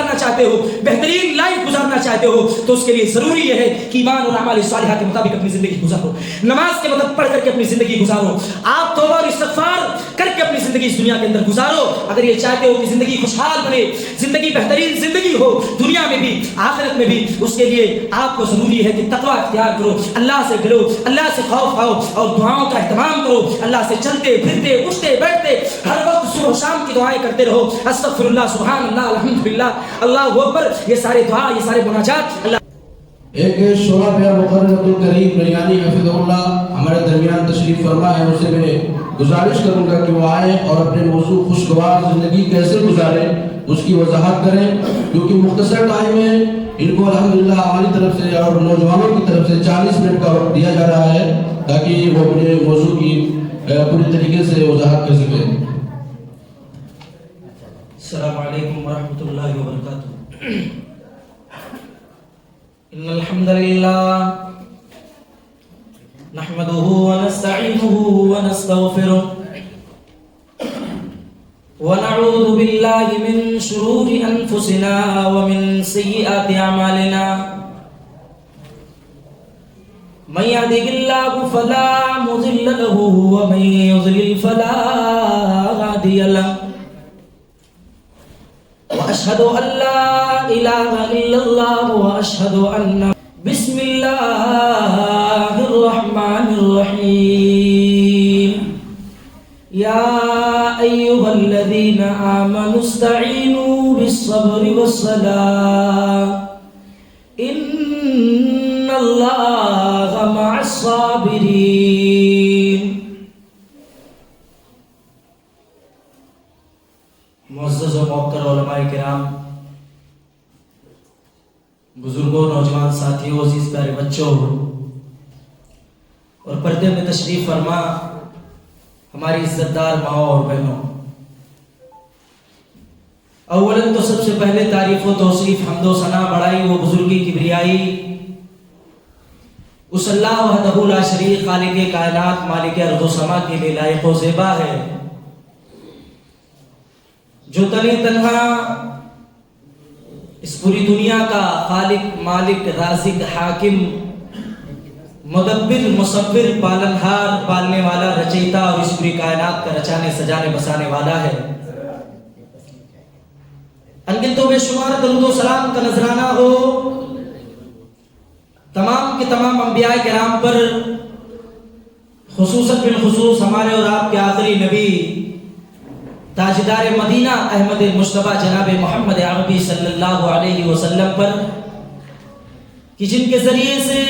گزارنا چاہتے ہو، بہترین لائف گزارنا چاہتے ہو، تو اس کے لیے ضروری یہ ہے کہ ایمان اور اعمال صالحہ کے مطابق اپنی زندگی گزارو، نماز کے مطلب پڑھ کر کے اپنی زندگی گزارو، آپ توبہ اور استغفار کر کے اپنی زندگی اس دنیا کے اندر گزارو۔ اگر یہ چاہتے ہو کہ زندگی خوشحال بنے، زندگی بہترین زندگی ہو دنیا میں بھی آخرت میں بھی، اس کے لیے آپ کو ضروری ہے کہ تقویٰ اختیار کرو، اللہ سے ڈرو، اللہ سے خوف کھاؤ اور دعاؤں کا اہتمام کرو، اللہ سے چلتے پھرتے اٹھتے بیٹھتے ہر وقت صبح و شام کی دعائیں کرتے رہو، استغفر اللہ، سبحان اللہ، الحمدللہ، اللہ اکبر، یہ سارے دعا، یہ سارے مناجات اللہ۔ ایک شعرا پہ مقررۃ الکریم ریانی حفظ اللہ ہمارے درمیان تشریف فرما ہے، ان سے میں گزارش کروں گا کہ وہ آئیں اور اپنے موضوع خوشگوار زندگی کیسے گزاریں اس کی وضاحت کریں، کیونکہ مختصر ٹائم میں ان کو الحمدللہ ہماری طرف سے اور نوجوانوں کی طرف سے 40 منٹ کا وقت دیا جا رہا ہے تاکہ وہ اپنے موضوع کی پوری طریقے سے وضاحت کر سکیں۔ السلام علیکم ورحمۃ اللہ وبرکاتہ۔ ان الحمد للہ نحمده ونستعینه ونستغفره ونعوذ باللہ من شرور انفسنا ومن سیئات اعمالنا، من يهده الله فلا مضل له ومن يضلل فلا هادي له، وأشهد أن لا إله إلا الله وأشهد أن بسم الله الرحمن الرحيم يا أيها الذين آمنوا استعينوا بالصبر والصلاة إن الله مع الصابرين۔ معزز و موقر علماء کرام، بزرگوں، نوجوان ساتھیوں، عزیز پیارے بچوں اور پردے میں تشریف فرما ہماری عزت دار ماؤں اور بہنوں، اولاً تو سب سے پہلے تعریف و توصیف، حمد و ثنا، بڑائی و بزرگی، کبریائی اس اللہ وحدہ لا شریک، خالق کائنات، مالک ارض و سما کے لیے لائق و زیبا ہے، جو تنی تنہا اس پوری دنیا کا خالق، مالک، رازق، حاکم، مدبر، مصور، پالنہار، پالنے والا، رچیتا اور اس پوری کائنات کا رچانے سجانے بسانے والا ہے۔ انگنتوں بے شمار درود و سلام کا نذرانہ ہو تمام کے تمام انبیاء کرام پر، خصوصاً بالخصوص ہمارے اور آپ کے آخری نبی تاجدار مدینہ احمد مصطفیٰ جناب محمد عربی صلی اللہ علیہ وسلم پر، کہ جن کے ذریعے سے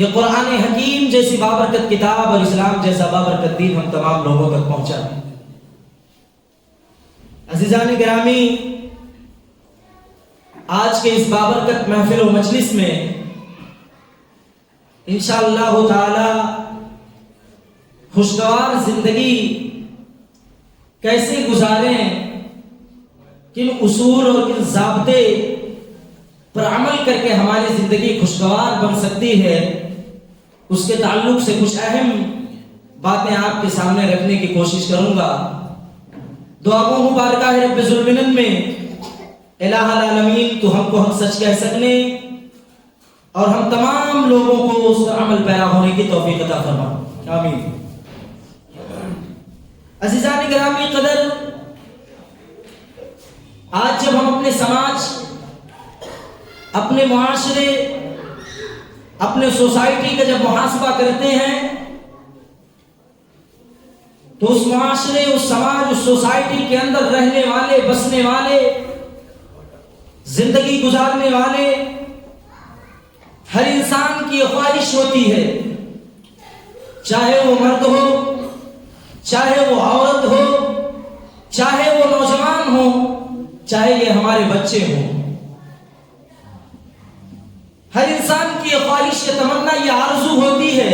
یہ قرآن حکیم جیسی بابرکت کتاب اور اسلام جیسا بابرکت دین ہم تمام لوگوں تک پہنچا۔ عزیزان گرامی، آج کے اس بابرکت محفل و مجلس میں انشاءاللہ تعالی خوشگوار زندگی کیسے گزاریں، کن اصول اور کن ضابطے پر عمل کر کے ہماری زندگی خوشگوار بن سکتی ہے، اس کے تعلق سے کچھ اہم باتیں آپ کے سامنے رکھنے کی کوشش کروں گا۔ دعا مبارکہ ہے رب ذوالمنن میں، الہ العالمین تو ہم کو حق سچ کہہ سکنے اور ہم تمام لوگوں کو اس پر عمل پیرا ہونے کی توفیق عطا فرما، آمین۔ عزیزان گرامی قدر، آج جب ہم اپنے سماج، اپنے معاشرے، اپنے سوسائٹی کا جب محاسبہ کرتے ہیں تو اس معاشرے، اس سماج، اس سوسائٹی کے اندر رہنے والے، بسنے والے، زندگی گزارنے والے ہر انسان کی خواہش ہوتی ہے، چاہے وہ مرد ہو، چاہے وہ عورت ہو، چاہے وہ نوجوان ہو، چاہے یہ ہمارے بچے ہوں، ہر انسان کی خواہش، یہ تمنا، یہ آرزو ہوتی ہے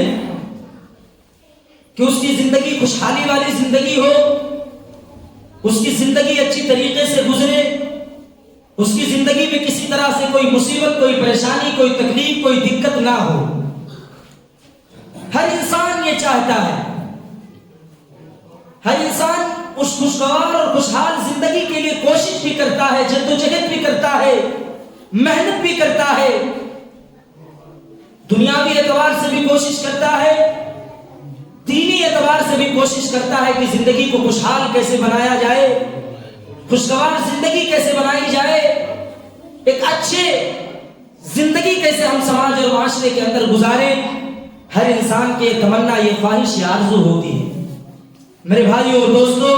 کہ اس کی زندگی خوشحالی والی زندگی ہو، اس کی زندگی اچھی طریقے سے گزرے، اس کی زندگی میں کسی طرح سے کوئی مصیبت، کوئی پریشانی، کوئی تکلیف، کوئی دقت نہ ہو۔ ہر انسان یہ چاہتا ہے، ہر انسان اس خوشگوار اور خوشحال زندگی کے لیے کوشش بھی کرتا ہے، جدوجہد بھی کرتا ہے، محنت بھی کرتا ہے، دنیاوی اعتبار سے بھی کوشش کرتا ہے، دینی اعتبار سے بھی کوشش کرتا ہے کہ زندگی کو خوشحال کیسے بنایا جائے، خوشگوار زندگی کیسے بنائی جائے، ایک اچھے زندگی کیسے ہم سماج اور معاشرے کے اندر گزاریں۔ ہر انسان کی تمنا، یہ خواہش، یہ آرزو ہوتی ہے۔ میرے بھائیوں اور دوستو،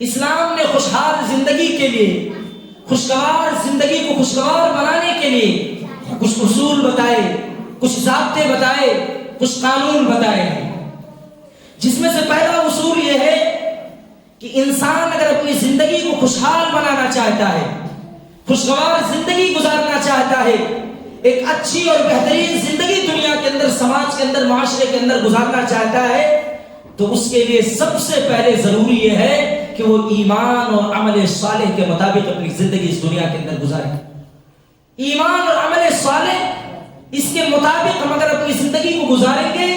اسلام نے خوشحال زندگی کے لیے، خوشگوار زندگی کو خوشگوار بنانے کے لیے کچھ اصول بتائے، کچھ ضابطے بتائے، کچھ قانون بتائے ہیں، جس میں سے پہلا اصول یہ ہے کہ انسان اگر اپنی زندگی کو خوشحال بنانا چاہتا ہے، خوشگوار زندگی گزارنا چاہتا ہے، ایک اچھی اور بہترین زندگی دنیا کے اندر، سماج کے اندر، معاشرے کے اندر گزارنا چاہتا ہے، تو اس کے لیے سب سے پہلے ضروری یہ ہے کہ وہ ایمان اور عمل صالح کے مطابق اپنی زندگی اس دنیا کے اندر گزارے۔ ایمان اور عمل صالح، اس کے مطابق ہم اگر اپنی زندگی کو گزاریں گے،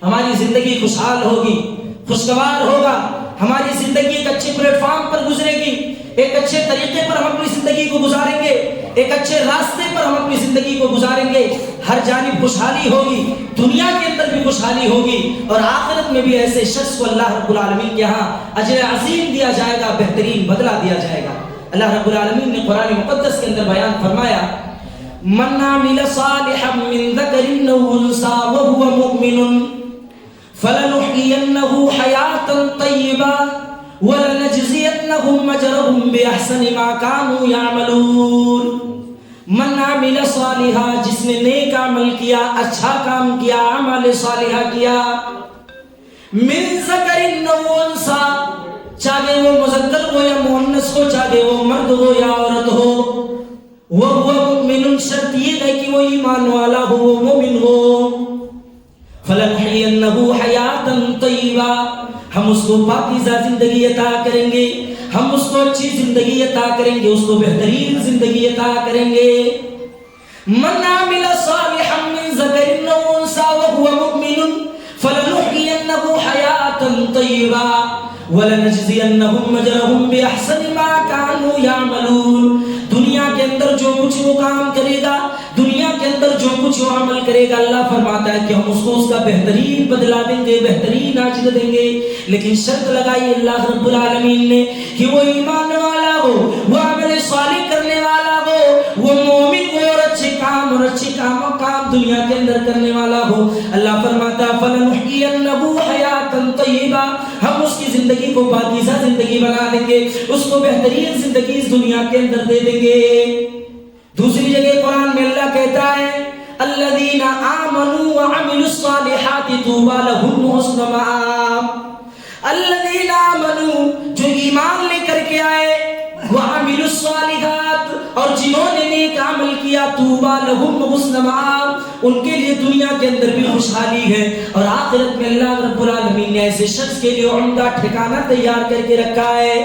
ہماری زندگی خوشحال ہوگی، خوشگوار ہوگا، ہماری زندگی ایک اچھے پلیٹ فارم پر گزرے گی، ایک اچھے طریقے پر ہم اپنی زندگی کو گزاریں گے، ایک اچھے راستے پر ہم اپنی زندگی کو گزاریں گے، ہر جانب خوشحالی ہوگی، دنیا کے اندر بھی خوشحالی ہوگی، اور آخرت میں بھی ایسے شخص کو اللہ رب العالمین کے ہاں اجر عظیم دیا جائے گا، بہترین بدلہ دیا جائے گا۔ اللہ رب العالمین نے قرآن مقدس کے اندر بیان فرمایا، من عمل صالحا من ذکر او انثى وهو مؤمن فلنحيينه حياة طيبة ولنجزينهم أجرهم بأحسن ما كانوا يعملون۔ من عمل صالحا، جس نے نیک عمل کیا، اچھا کام کیا، عمل صالحہ کیا، من ذکر او انثى، چاہے وہ مذکر ہو یا مؤنث ہو، چاہے وہ مرد ہو یا عورت ہو، وہو مؤمن، شرط یہ ہے کہ وہ ایمان والا ہو، وہ مومن ہو، فَلَنُحْيِيَنَّهُ حَيَاةً طَيِّبَةً، ہم اس کو پاکیزہ زندگی عطا کریں گے، ہم اس کو اچھی زندگی عطا کریں گے، اس کو بہترین زندگی عطا کریں گے۔ من عمل صالحا من ذکر او انثى وهو مؤمن فَلَنُحْيِيَنَّهُ حَيَاةً طَيِّبَةً وَلَنَجْزِيَنَّهُمْ أَجْرَهُمْ بِأَحْسَنِ مَا كَانُوا يَعْمَلُونَ۔ دنیا کے اندر جو کچھ وہ کام کرے گا، دنیا کے اندر جو کچھ وہ عمل کرے گا، اللہ فرماتا ہے کہ ہم اس کو اس کا بہترین بدلہ دیں گے، بہترین اجر دیں گے، لیکن شرط لگائی اللہ رب العالمین نے کہ وہ ایمان والا ہو، وہ عمل صالح کرنے والا ہو، وہ مومن ہو، اور اچھے کام اور اچھے کام دنیا کے اندر کرنے والا ہو۔ اللہ فرماتا ہے فَلَنُحْيِيَنَّهُ حَيَاةً طَيِّبَةً، ہم اس کی زندگی کو پاکیزہ زندگی بنا دیں گے، اس کو بہترین زندگی اس دنیا کے اندر دے دیں گے۔ دوسری جگہ قرآن میں اللہ کہتا ہے الذین آمنوا وعملوا الصالحات طوبی لہم وحسن مآب۔ الذین آمنوا، جو ایمان لے کر کے آئے، وعملوا الصالحات، اور جنہوں نے نیک عمل کیا، طوبی لہم وحسن مآب، ان کے لیے دنیا کے اندر بھی خوشحالی ہے، اور آخرت میں اللہ رب العالمین نے ایسے شخص کے لیے عمدہ ٹھکانہ تیار کر کے رکھا ہے۔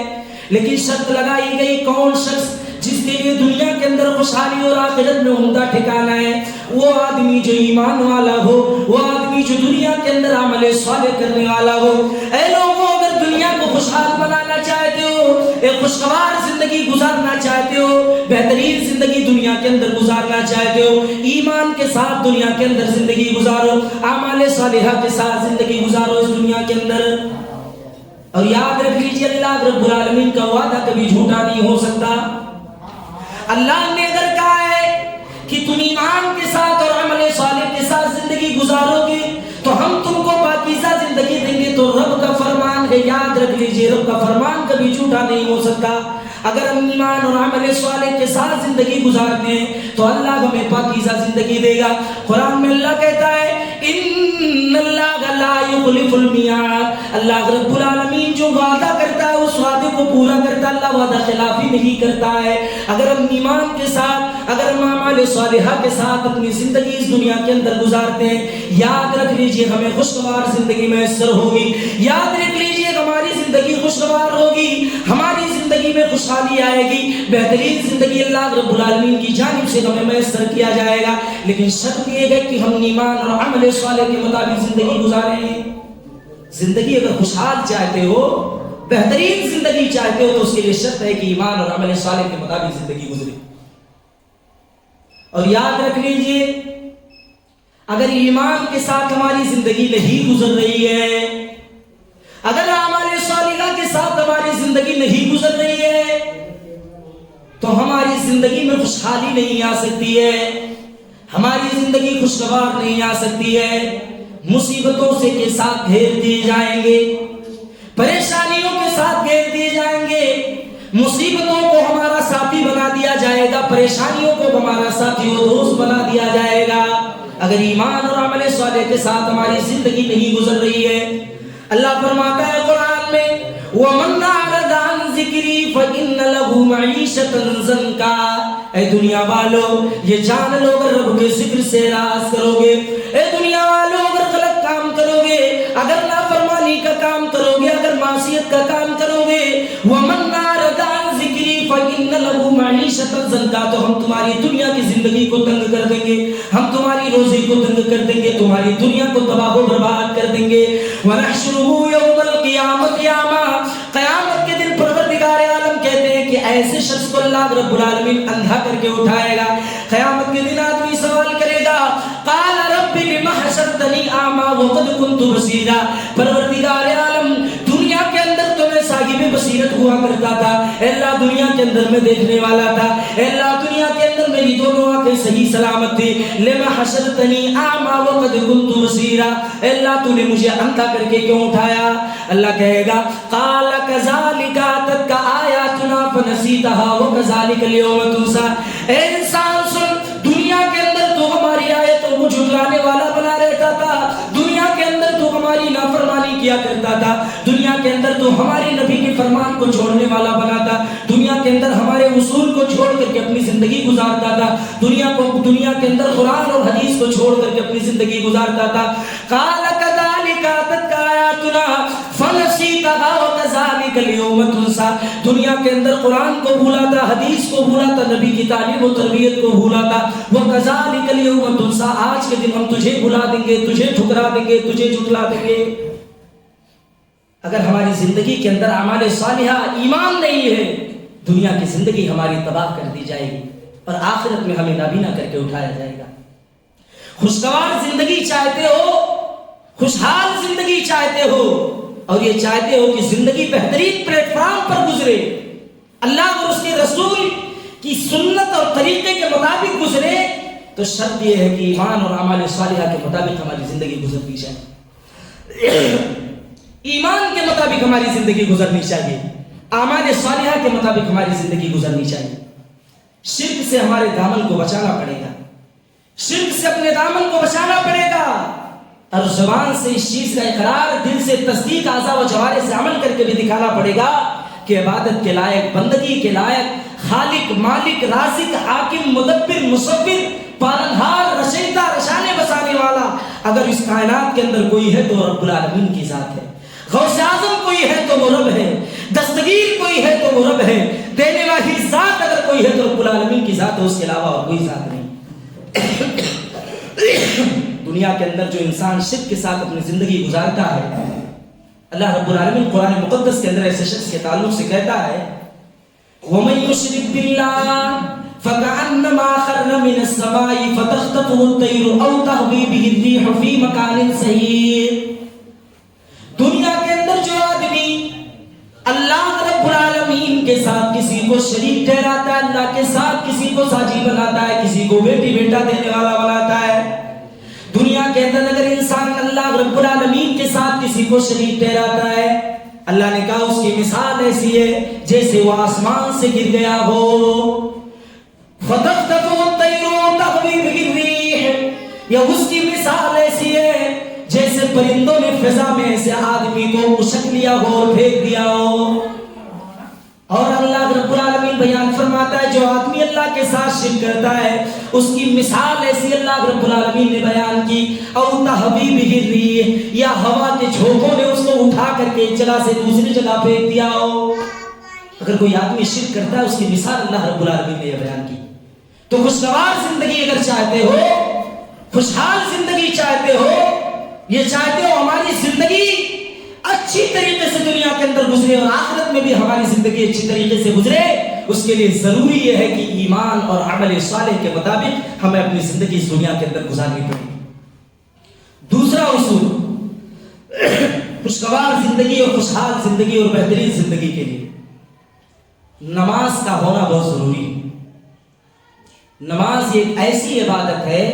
لیکن شرط لگائی گئی، کون شخص جس کے لیے دنیا کے اندر خوشحالی اور آخرت میں عمدہ ٹھکانہ ہے؟ وہ آدمی جو ایمان والا ہو، وہ آدمی جو دنیا کے اندر عمل صالح کرنے والا ہو۔ اے لوگوں، اگر دنیا کو خوشحال بنانا چاہتے ہو، ایک خوشگوار زندگی گزارنا چاہتے ہو، بہترین زندگی دنیا کے اندر گزارنا چاہتے ہو، ایمان کے ساتھ دنیا کے اندر زندگی گزارو، اعمال صالحہ کے ساتھ زندگی گزارو اس دنیا کے اندر۔ اور یاد رکھ لیجیے، اللہ رب العالمین کا وعدہ کبھی جھوٹا نہیں ہو سکتا۔ اللہ نے اگر کہا ہے کہ تم ایمان کے ساتھ اور عمل صالح کے ساتھ زندگی گزارو گے تو ہم تم کو پاکیزہ زندگی دیں گے، تو رب کا فرمان ہے، یاد رکھ لیجیے، رب کا فرمان کبھی جھوٹا نہیں ہو سکتا۔ اگر ہم ایمان اور عمل صالح کے ساتھ زندگی گزارتے ہیں تو اللہ ہمیں پاکیزہ زندگی دے گا۔ قرآن میں اللہ کہتا ہے ان اللہ لا یخلف المیعاد، اللہ رب العالمین جو وعدہ کرتا ہے اس وعدے کو پورا کرتا ہے، اللہ وعدہ خلافی نہیں کرتا ہے۔ اگر ہم ایمان کے ساتھ، اگر ہم اعمال صالحہ کے ساتھ اپنی زندگی اس دنیا کے اندر گزارتے ہیں، یاد رکھ لیجیے ہمیں خوشگوار زندگی میسر ہوگی، یاد رکھ لیجیے ہماری زندگی خوشگوار ہوگی، ہماری زندگی میں خوشحالی آئے گی، بہترین زندگی اللہ رب العالمین کی جانب سے ہمیں میسر کیا جائے گا۔ لیکن شرط یہ ہے کہ ہم ایمان اور عمل صالح کے مطابق زندگی گزاریں۔ زندگی اگر خوشحال چاہتے ہو، بہترین زندگی چاہتے ہو تو اس کے لیے شرط ہے کہ ایمان اور عمل صالح کے مطابق زندگی گزرے. اور یاد رکھ لیجئے اگر ایمان کے ساتھ ہماری زندگی نہیں گزر رہی ہے، اگر اعمال صالحہ کے ساتھ ہماری زندگی نہیں گزر رہی ہے تو ہماری زندگی میں خوشحالی نہیں آ سکتی ہے، ہماری زندگی خوشگوار نہیں آ سکتی ہے. مصیبتوں سے کے ساتھ گھیر دیے جائیں گے، پریشانیوں کے ساتھ گھیر دیے جائیں گے. مصیبتوں کو ہمارا ساتھی بنا دیا جائے گا، پریشانیوں کو ہمارا ساتھی و دوست بنا دیا جائے گا اگر ایمان اور عمل صالح کے ساتھ ہماری زندگی نہیں گزر رہی ہے. اللہ فرماتا ہے قرآن میں وَمَنْ أَعْرَضَ عَنْ ذِكْرِي فَإِنَّ لَهُ مَعِيشَةً ضَنْكًا. اے دنیا والو یہ جان لو اگر رب کے ذکر سے راز کرو گے، اے دنیا والو اگر غلط کام کرو گے، اگر نافرمانی کا کام کرو گے، اگر معصیت کا کام کرو گے، وَمَنْ أَعْرَضَ عَنْ ذِكْرِي فَإِنَّ لَهُ مَعِيشَةً ضَنْكًا، تو ہم تمہاری دنیا کی زندگی کو تنگ کر دیں گے، ہم تمہاری روزی کو تنگ کر دیں گے، تمہاری دنیا کو تباہ و برباد کر دیں گے. وَنَحْشُرُهُ يَوْمَ الْقِيَامَةِ أَعْمَىٰ، قیامت کے دن پروردگار عالم کہتے ہیں کہ ایسے شخص کو اللہ رب العالمین اندھا کر کے اٹھائے گا. قیامت کے دن آدمی سوال کرے گا قال رب لم حشرتنی اعمیٰ وقد كنت بصیرا. پروردگار عالم دنیا کے اندر تو میں صاحب بصیرت ہوا کرتا تھا، اے اللہ دنیا کے اندر میں دیکھنے والا تھا، اے اللہ دنیا کے اندر میری دونوں آنکھیں صحیح سلامت تھی. لم حشرتنی اعمیٰ وقد كنت بصیرا، اے اللہ تو نے مجھے اندھا کر کے کیوں اٹھایا؟ اللہ کہے گا قال كذلك اتتك آیاتنا فنسیتها وكذلك اليوم تنسى. اے انسان سن، دنیا کے اندر تو ہماری آیتوں کو جھٹلانے والا بنا رہتا تھا، دنیا کے اندر تو ہماری نافرمانی کیا کرتا تھا، دنیا کے اندر تو ہمارے نبی کے فرمان کو چھوڑنے والا بنا تھا، دنیا کے اندر ہمارے اصول کو چھوڑ کر کے اپنی زندگی گزارتا تھا، دنیا کے اندر قرآن اور حدیث کو چھوڑ کر کے اپنی زندگی گزارتا تھا. قال كذلك اتتك آیاتنا فنسیتها وكذلك اليوم تنسى. دنیا کے اندر قرآن کو بھولا تھا، حدیث کو بھولا تھا، نبی کی تعلیم و تربیت کو بھولا تھا. وكذلك اليوم تنسى، آج کے دن ہم تجھے بھلا دیں گے، تجھے ٹھکرا دیں گے، تجھے جھٹلا دیں گے. اگر ہماری زندگی کے اندر اعمال صالحہ ایمان نہیں ہے، دنیا کی زندگی ہماری تباہ کر دی جائے گی اور آخرت میں ہمیں نابینا کر کے اٹھایا جائے گا. خوشگوار زندگی چاہتے ہو، خوشحال زندگی چاہتے ہو اور یہ چاہتے ہو کہ زندگی بہترین پلیٹ فارم پر گزرے، اللہ اور اس کے رسول کی سنت اور طریقے کے مطابق گزرے، تو شرط یہ ہے کہ ایمان اور اعمال صالحہ کے مطابق ہماری زندگی گزرنی چاہیے. ایمان کے مطابق ہماری زندگی گزرنی چاہیے، اعمال صالحہ کے مطابق ہماری زندگی گزرنی چاہیے. شرک سے ہمارے دامن کو بچانا پڑے گا، شرک سے اپنے دامن کو بچانا پڑے گا اور زبان سے اس چیز کا اقرار، دل سے تصدیق، اعضاء و جوارح سے عمل کر کے بھی دکھانا پڑے گا کہ عبادت کے لائق، بندگی کے لائق، خالق، مالک، رازق، حاکم، مدبر، مصور، پالنہار، رچیتا، رچانے بسانے والا اگر اس کائنات کے اندر کوئی ہے تو رب العالمین کی ذات ہے. غوث اعظم کوئی ہے تو وہ رب ہے، دستگیر کوئی ہے تو وہ رب ہے، دینے والی ذات اگر کوئی ہے تو رب العالمین کی ذات ہے، اس کے علاوہ اور کوئی ذات نہیں. دنیا کے اندر جو انسان شرک کے ساتھ اپنی زندگی گزارتا ہے، اللہ رب العالمین قرآن مقدس کے اندر ایسے شخص کے تعلق سے کہتا ہے وَمَن يُشْرِكْ بِاللَّهِ فَكَأَنَّمَا خَرَّ مِنَ السَّمَاءِ فَتَخْطَفُهُ الطَّيْرُ أَوْ تَهْوِي بِهِ الرِّيحُ فِي مَكَانٍ سَحِيقٍ. دنیا کے اندر جو آدمی اللہ رب العالمین کے ساتھ کسی کو شریک ٹھہراتا ہے، اللہ کے ساتھ کسی کو ساجی بناتا ہے، کسی کو بیٹی بیٹا دینے والا بناتا ہے، دنیا کے اندر اگر انسان اللہ رب العالمین کے ساتھ کسی کو شریک ٹھہراتا ہے، اللہ نے کہا اس کی مثال ایسی ہے جیسے وہ آسمان سے گر گیا ہو. فَتَخْطَفُهُ الطَّيْرُ تَهْوِي بِهِ الرِّيحُ، یا اس کی مثال ایسی ہے جیسے پرندوں نے فضا میں ایسے آدمی کو اچک لیا ہو اور پھینک دیا ہو. اور اللہ رب العالمین بیان فرماتا ہے جو آدمی اللہ کے ساتھ شرک کرتا ہے اس کی مثال ایسی اللہ رب العالمین نے بیان کی او تہوی بہ الريح، یا ہوا کے جھونکوں نے اس کو اٹھا کر کے ایک جگہ سے دوسری جگہ پھینک دیا ہو. اگر کوئی آدمی شرک کرتا ہے اس کی مثال اللہ رب العالمین نے یہ بیان کی. تو خوشگوار زندگی اگر چاہتے ہو، خوشحال زندگی چاہتے ہو، یہ چاہتے ہو ہماری زندگی اچھی طریقے سے دنیا کے اندر گزرے اور آخرت میں بھی ہماری زندگی اچھی طریقے سے گزرے، اس کے لیے ضروری یہ ہے کہ ایمان اور عمل صالح کے مطابق ہمیں اپنی زندگی اس دنیا کے اندر گزارنی پڑے گی۔ دوسرا اصول خوشگوار زندگی اور خوشحال زندگی اور بہترین زندگی کے لیے نماز کا ہونا بہت ضروری ہے۔ نماز ایک ایسی عبادت ہے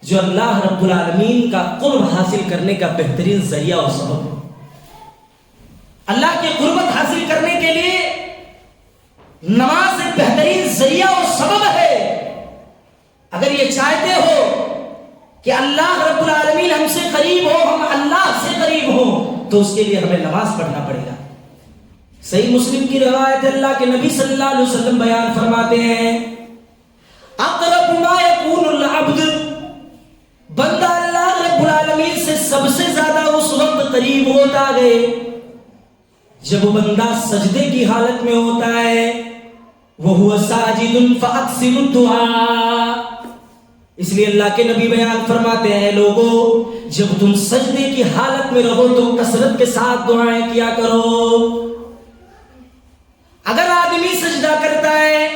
جو اللہ رب العالمین کا قرب حاصل کرنے کا بہترین ذریعہ اور سبب ہے۔ اللہ کی قربت حاصل کرنے کے لیے نماز ایک بہترین ذریعہ اور سبب ہے۔ اگر یہ چاہتے ہو کہ اللہ رب العالمین ہم سے قریب ہو، ہم اللہ سے قریب ہو، تو اس کے لیے ہمیں نماز پڑھنا پڑے گا۔ صحیح مسلم کی روایت اللہ کے نبی صلی اللہ علیہ وسلم بیان فرماتے ہیں، اقرب ما یکون العبد، بندہ اللہ رب العالمین سے سب سے زیادہ اس وقت قریب ہوتا ہے جب وہ بندہ سجدے کی حالت میں ہوتا ہے، وَهُوَ سَاجِدٌ فَأَكْثِرُ الدُّعَاء۔ اس لیے اللہ کے نبی بیان فرماتے ہیں، لوگو جب تم سجدے کی حالت میں رہو تو کثرت کے ساتھ دعائیں کیا کرو۔ اگر آدمی سجدہ کرتا ہے،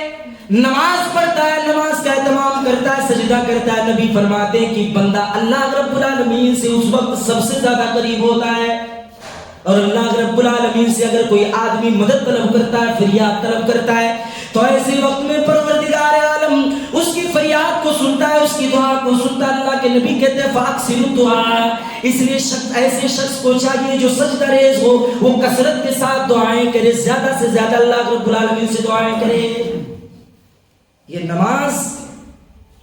نماز پڑھتا ہے، نماز کا اہتمام کرتا ہے، سجدہ کرتا ہے، نبی فرماتے ہیں کہ بندہ اللہ رب العالمین سے اس وقت سب سے زیادہ قریب ہوتا ہے۔ اور اللہ رب العالمین سے اگر کوئی آدمی مدد طلب کرتا ہے، فریاد طلب کرتا ہے، تو ایسے وقت میں پروردگار عالم اس کی فریاد کو سنتا ہے، اس کی دعا کو سنتا ہے۔ اللہ کے نبی کہتے ہیں فَأَكْثِرُ الدُّعَاء۔ اس لیے ایسے شخص کو چاہیے جو سجدہ ریز ہو، وہ کثرت کے ساتھ دعائیں کرے، زیادہ سے زیادہ اللہ رب العالمین سے دعائیں کرے۔ یہ نماز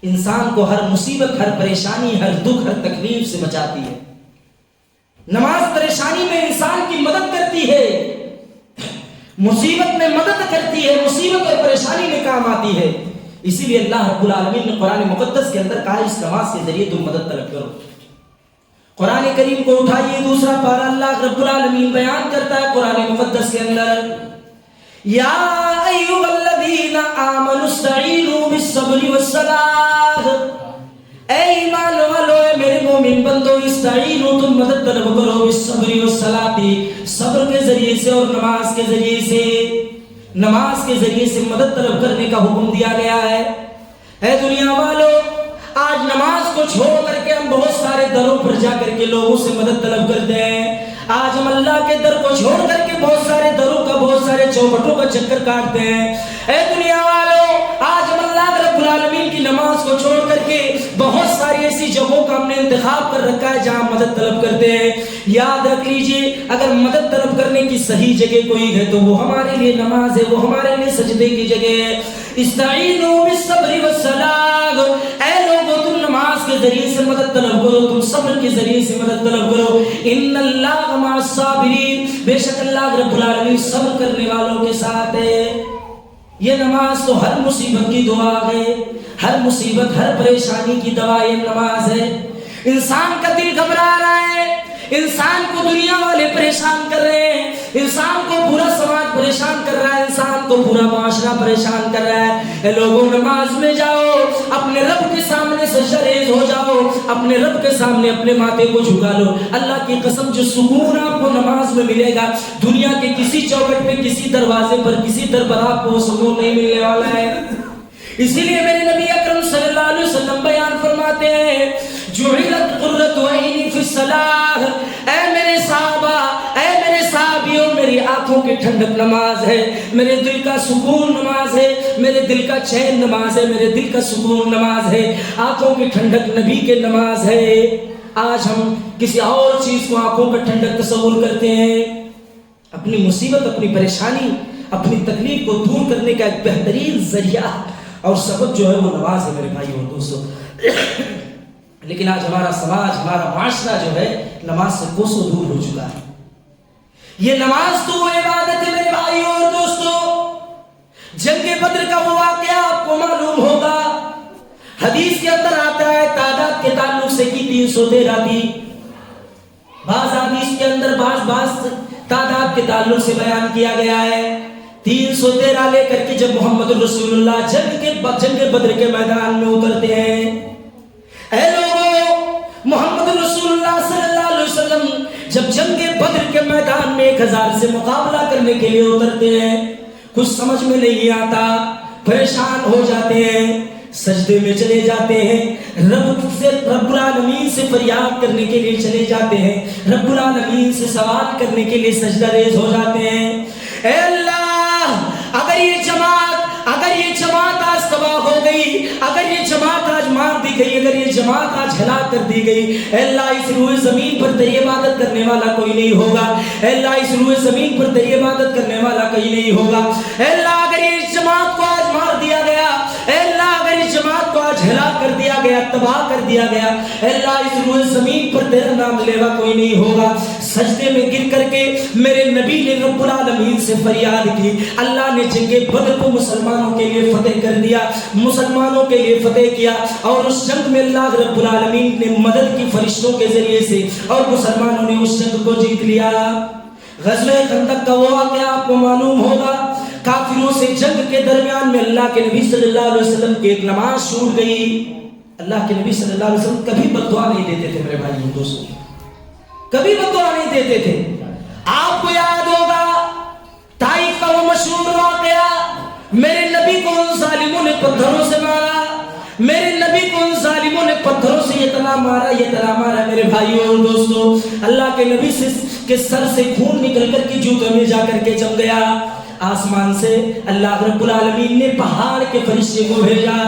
انسان کو ہر مصیبت، ہر پریشانی، ہر دکھ، ہر تکلیف سے بچاتی ہے۔ نماز پریشانی میں انسان کی مدد کرتی ہے، مصیبت میں مدد کرتی ہے، مصیبت اور پریشانی میں کام آتی ہے۔ اسی لیے اللہ رب العالمین نے قرآن مقدس کے اندر کہا اس نماز کے ذریعے تم مدد طلب کرو۔ قرآن کریم کو اٹھائیے، دوسرا پارہ اللہ رب العالمین بیان کرتا ہے قرآن مقدس کے اندر، یا ایھا الذین آمنوا استعینوا بالصبر والصلاۃ، اے ایمان والو، اے میرے مومن بندو، استعینوا تم مدد طلب کرو، بالصبر والصلاۃ، صبر کے ذریعے سے اور نماز کے ذریعے سے، نماز کے ذریعے سے مدد طلب کرنے کا حکم دیا گیا ہے۔ اے دنیا والو، آج نماز کو چھوڑ کر کے ہم بہت سارے دروں پر جا کر کے لوگوں سے مدد طلب کرتے ہیں۔ آج ہم اللہ کے در کو چھوڑ کر کے بہت سارے دروں کا، بہت سارے چوکھٹوں کا چکر کاٹتے ہیں۔ اے دنیا والو، آج ہم اللہ رب العالمین کی نماز کو چھوڑ کر کے بہت ساری ایسی جگہوں کا ہم نے انتخاب کر رکھا ہے جہاں مدد طلب کرتے ہیں۔ یاد رکھ لیجئے، اگر مدد طلب کرنے کی صحیح جگہ کوئی ہے تو وہ ہمارے لیے نماز ہے، وہ ہمارے لیے سجدے کی جگہ ہے۔ استعینوا بالصبر والصلاۃ، اے لوگوں تم نماز کے ذریعے سے مدد طلب کرو، تم صبر کے ذریعے سے مدد طلب کرو۔ ان اللہ مع الصابرین، بے شک اللہ رب العالمین صبر کرنے والوں کے ساتھ ہے۔ یہ نماز تو ہر مصیبت کی دعا ہے، ہر مصیبت، ہر پریشانی کی دوا یہ نماز ہے۔ انسان کا دل گھبرا رہا ہے، انسان کو دنیا والے پریشان کر رہے ہیں، انسان کو پورا سماج پریشان کر رہا ہے، انسان کو پورا معاشرہ پریشان کر رہا ہے۔ اے لوگوں، نماز میں جاؤ، اپنے رب کے سامنے سجدہ ریز ہو جاؤ، اپنے رب کے سامنے اپنے ماتھے کو جھکا لو۔ اللہ کی قسم، جو سکون آپ کو نماز میں ملے گا، دنیا کے کسی چوکٹ پہ، کسی دروازے پر، کسی در پر آپ کو سکون نہیں ملنے والا ہے۔ اسی لیے میرے نبی اکرم صلی اللہ علیہ وسلم بیان فرماتے ہیں، جعلت قرۃ عینی فی الصلاۃ، اے میرے صحابہ، اے میرے صحابیوں، میری آنکھوں کی ٹھنڈک نماز ہے، میرے دل کا سکون نماز ہے، میرے دل کا چین نماز ہے، میرے دل کا سکون نماز ہے، آنکھوں کی ٹھنڈک نبی کے نماز ہے۔ آج ہم کسی اور چیز کو آنکھوں کا ٹھنڈک تصور کرتے ہیں۔ اپنی مصیبت، اپنی پریشانی، اپنی تکلیف کو دور کرنے کا ایک بہترین ذریعہ اور سبب جو ہے وہ نماز ہے میرے بھائی اور دوستوں۔ لیکن آج ہمارا سماج، ہمارا معاشرہ جو ہے نماز سے کوسوں دور ہو چکا ہے۔ یہ نماز تو وہ عبادت ہے میرے بھائی اور دوستوں، جنگ بدر کا وہ واقعہ آپ کو معلوم ہوگا، حدیث کے اندر آتا ہے تعداد کے تعلق سے کی 313 تھی، بعض حدیث کے اندر بعض تعداد کے تعلق سے بیان کیا گیا ہے۔ 313 لے کر کے جب محمد رسول اللہ جنگ بدر کے میدان میں اترتے ہیں، اے لوگوں، محمد رسول اللہ صلی اللہ علیہ وسلم جب جنگ بدر کے 1000 سے مقابلہ کرنے کے لیے اترتے ہیں، کچھ سمجھ میں نہیں آتا، پریشان ہو جاتے ہیں، سجدے میں چلے جاتے ہیں، رب العالمین سے فریاد کرنے کے لیے چلے جاتے ہیں، رب العالمین سے سوال کرنے کے لیے سجدہ ریز ہو جاتے ہیں۔ اے اللہ، اگر یہ جماعت آج تباہ ہو گئی، اگر یہ جماعت آج مار دی گئی، اگر یہ جماعت آج ہلاک کر دی گئی، اے اللہ اس روئے زمین پر تیری عبادت کرنے والا کوئی نہیں ہوگا، اے اللہ اس روئے زمین پر تیری عبادت کرنے والا کوئی نہیں ہوگا، اے اللہ اگر یہ جماعت کو آج مار دیا گیا، اے اللہ اگر اس جماعت کو آج ہلاک کر دیا گیا، تباہ کر دیا گیا، اے اللہ اس روئے زمین پر تیرا نام لیوا کوئی نہیں ہوگا۔ سجدے میں گر کر کے میرے نبی نے رب العالمین سے فریاد کی، اللہ نے جنگ بدر کو مسلمانوں کے لیے فتح کر دیا، مسلمانوں کے لیے فتح کیا، اور اس جنگ میں اللہ رب العالمین نے مدد کی فرشتوں کے ذریعے سے، اور مسلمانوں نے اس جنگ کو جیت لیا۔ غزوہ خندق کا وہ واقعہ آپ کو معلوم ہوگا، کافروں سے جنگ کے درمیان میں اللہ کے نبی صلی اللہ علیہ وسلم کی ایک نماز چھوٹ گئی۔ اللہ کے نبی صلی اللہ علیہ وسلم کبھی بد دعا نہیں دیتے تھے میرے بھائیوں دوستوں، کبھی بد دعا نہیں دیتے تھے۔ آپ کو یاد ہوگا طائف کا وہ مشہور واقعہ، میرے نبی کو ان ظالموں نے پتھروں سے مارا، میرے نبی کو ان ظالموں نے پتھروں سے یہ طرح مارا میرے بھائیوں اور دوستوں، اللہ کے نبی کے سر سے خون نکل کر کے جوتوں میں جا کر کے جم گیا۔ آسمان سے اللہ رب العالمین نے پہاڑ کے فرشتے کو بھیجا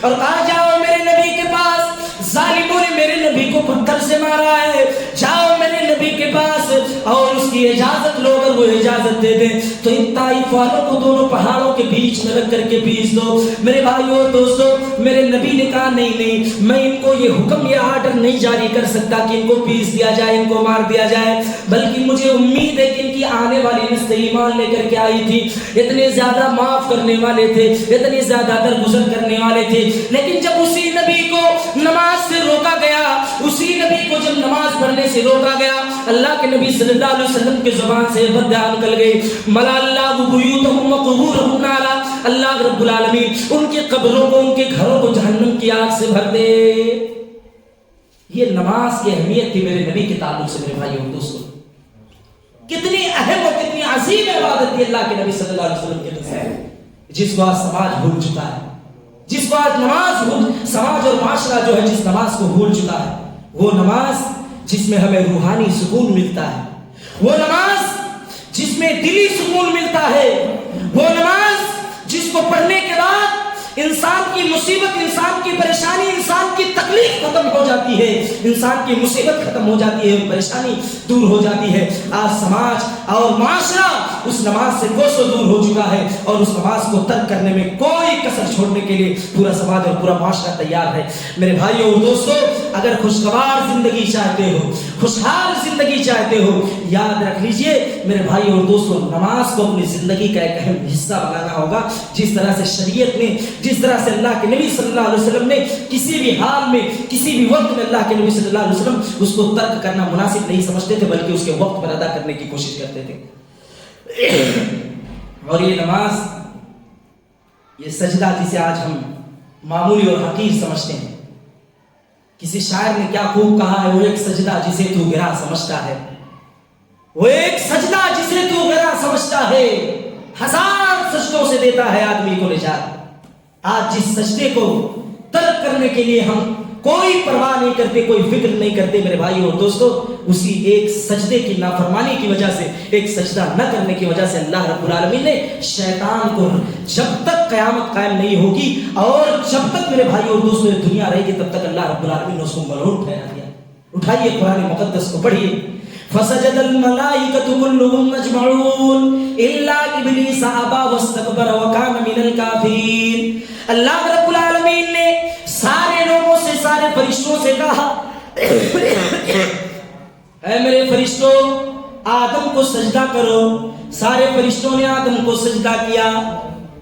اور کہا جاؤ میرے نبی کے پاس، ظالموں نے میرے نبی کو پتھر سے مارا ہے، جاؤ میرے نبی کے پاس اور اس کی اجازت لو، اگر وہ اجازت دے دیں تو ان طائف والوں کو دونوں پہاڑوں کے بیچ میں رکھ کر کے پیس دو۔ میرے بھائیوں اور دوستوں، میرے نبی نے کہا نہیں، میں ان کو یہ حکم یہ آرڈر نہیں جاری کر سکتا کہ ان کو پیس دیا جائے، ان کو مار دیا جائے، بلکہ مجھے امید ہے کہ ان کی آنے والی نسل ایمان لے کر کے آئی تھی، اتنے زیادہ معاف کرنے والے تھے، اتنے زیادہ درگزر کرنے والے تھے، لیکن جب اسی نبی کو نماز سے روکا گیا، اسی نبی کو جب نماز پڑھنے سے روکا گیا، اللہ کے نبی صلی اللہ علیہ وسلم کی زبان سے بدعا نکل گئی، ملا اللہ بیوتہم وقبورہم نارا، اللہ رب العالمین ان کی قبروں کو، ان کے گھروں کو جہنم کی آگ سے بھر دے۔ یہ نماز کی اہمیت تھی میرے نبی کے تعلق سے میرے بھائیوں اور دوستوں، کتنی اہم اور کتنی عظیم عبادت تھی اللہ کے نبی صلی اللہ علیہ وسلم کے لیے، جس کو آج سماج بھول چکا ہے، جس کو آج سماج اور معاشرہ جو ہے جس نماز کو بھول چکا ہے، وہ نماز جس میں ہمیں روحانی سکون ملتا ہے، وہ نماز جس میں دلی سکون ملتا ہے، وہ نماز جس کو پڑھنے کے بعد انسان کی مصیبت، انسان کی پریشانی، انسان کی تکلیف ختم ہو جاتی ہے، انسان کی مصیبت ختم ہو جاتی ہے، پریشانی دور ہو جاتی ہے۔ آج سماج اور معاشرہ اس نماز سے کوسوں دور ہو چکا ہے، اور اس نماز کو ترک کرنے میں کوئی کسر چھوڑنے کے لیے پورا سماج اور پورا معاشرہ تیار ہے۔ میرے بھائیوں اور دوستوں، اگر خوشگوار زندگی چاہتے ہو، خوشحال زندگی چاہتے ہو، یاد رکھ لیجئے میرے بھائیوں اور دوستوں، نماز کو اپنی زندگی کا ایک اہم حصہ بنانا ہوگا۔ جس طرح سے شریعت نے، جس طرح سے اللہ کے نبی صلی اللہ علیہ وسلم نے کسی بھی حال میں، کسی بھی وقت میں اللہ کے نبی صلی اللہ علیہ وسلم اس کو ترک کرنا مناسب نہیں سمجھتے تھے، بلکہ اس کے وقت پر ادا کرنے کی کوشش کرتے تھے۔ اور یہ نماز، یہ سجدہ جسے آج ہم معمولی اور حقیر سمجھتے ہیں، کسی شاعر نے کیا خوب کہا ہے، وہ ایک سجدہ جسے تو گرا سمجھتا ہے، وہ ایک سجدہ جسے تو گرا سمجھتا ہے، ہزار سجدوں سے دیتا ہے آدمی کو نجات۔ آج جس سجدے کو ترک کرنے کے لیے ہم کوئی پرواہ نہیں کرتے، کوئی فکر نہیں کرتے میرے بھائیوں اور دوستوں، اسی ایک سجدے کی نافرمانی کی وجہ سے، ایک سجدہ نہ کرنے کی وجہ سے اللہ رب العالمین نے شیطان کو جب تک قیامت قائم نہیں ہوگی اور جب تک میرے بھائیوں اور دوستوں دنیا رہے گی، تب تک اللہ رب العالمین نے اس کو ملعون ٹھہرا دیا۔ اٹھائیے قرآن مقدس کو پڑھیے، فسجد الملائکۃ کلهم اجمعون الا ابلیس ابى واستكبر وكان من الكافرین۔ اللہ رب العالمین نے سارے لوگوں سے، سارے فرشتوں سے کہا، اے میرے فرشتوں آدم کو سجدہ کرو۔ سارے فرشتوں نے آدم کو سجدہ کیا،